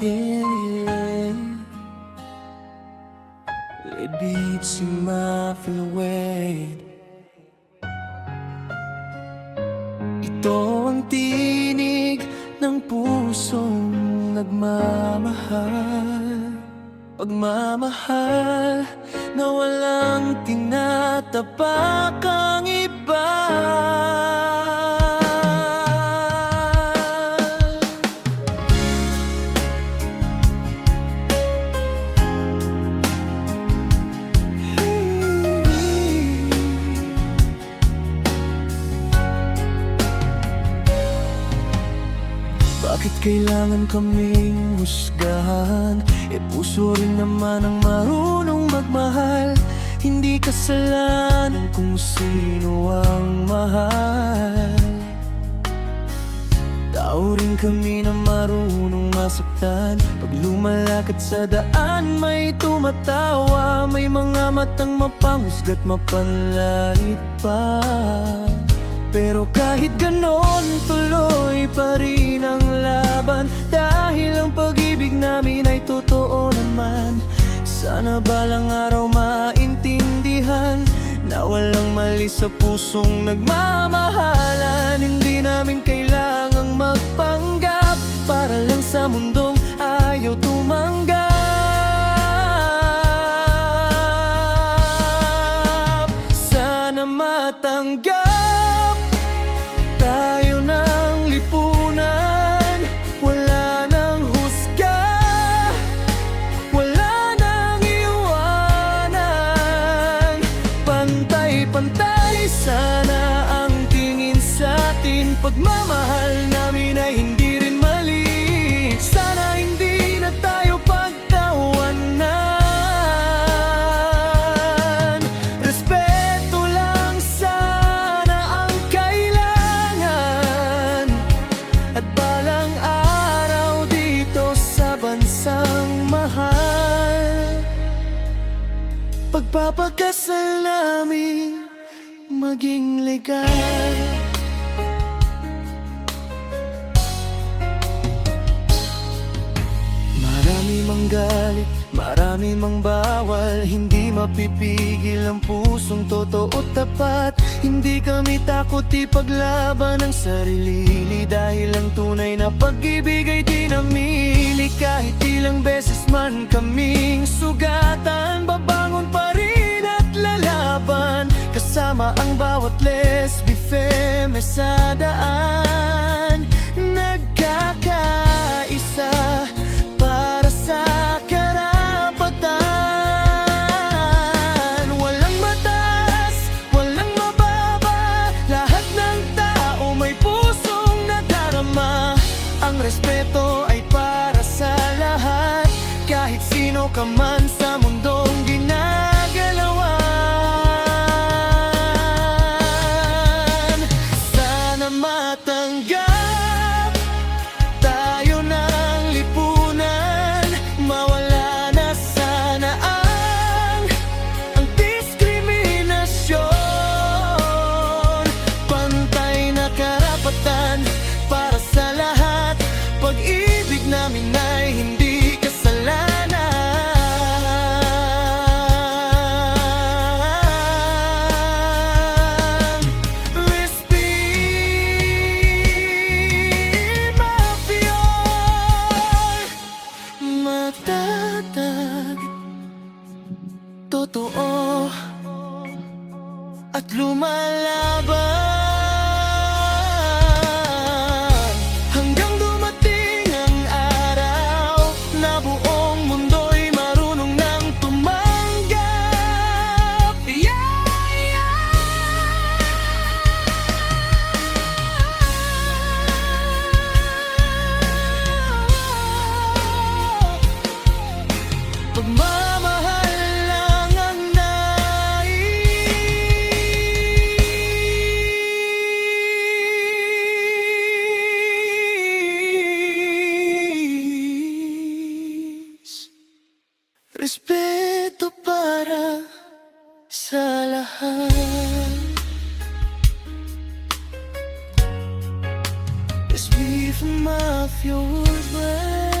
yeah. Lead beats in my silhouette. Ito ang tinig ng pusong nagmamahal, pagmamahal na walang tinatapakang iba. Bakit kailangan kaming husgahan? Puso rin naman ang marunong magmahal. Hindi kasalanan kung sino ang mahal. Tao rin kami na marunong masaktan. Pag lumalakad sa daan may tumatawa. May mga matang mapanghusga't mapanlait pa. Pero kahit ganon, tuloy pa rin ang laban. Dahil ang pag-ibig namin ay totoo naman. Sana balang araw maintindihan na walang mali sa pusong nagmamahalan. Hindi namin kailangang magpanggap para lang sa mundong ayaw tumanggap. Sana matanggap tayo ng lipunan. Wala nang husga, wala nang iwanan. Pantay-pantay sana ang tingin sa atin. Pagmamahal namin ay hindi rin mali. Sana hindi na tayo pagtawanan. Respeto lang sana ang kailangan. At balang araw dito sa bansang mahal, pagpapakasal namin maging legal. Marami mang galit, marami mang bawal. Hindi mapipigil ang pusong totoo tapat. Hindi kami takot ipaglaban ang sarili. Dahil ang tunay na pag-ibig ay di namili. Kahit ilang beses man kaming sugatan, babangon pa rin at lalaban. Kasama ang bawat lesbi, femme sa daan. Nagkakaisa para sa karapatan. Walang mataas, walang mababa. Lahat ng tao may pusong nadarama. Ang respeto ay para sa lahat. Kahit sino ka man sa mundong ginagalawan. Sana matanggap tayo ng lipunan. Mawala na sana ang diskriminasyon. Pantay na karapatan para sa lahat. Pag-ibig namin ay hindi kasalanan. Respect Mafia, matatag, totoo at lumalaban. Hanggang dumating ang araw na buong mundo'y marunong nang tumanggap. Yeah, yeah. Pagmamahal lang ang nais. Respeto para sa lahat. Let's be from Mafia Woodward.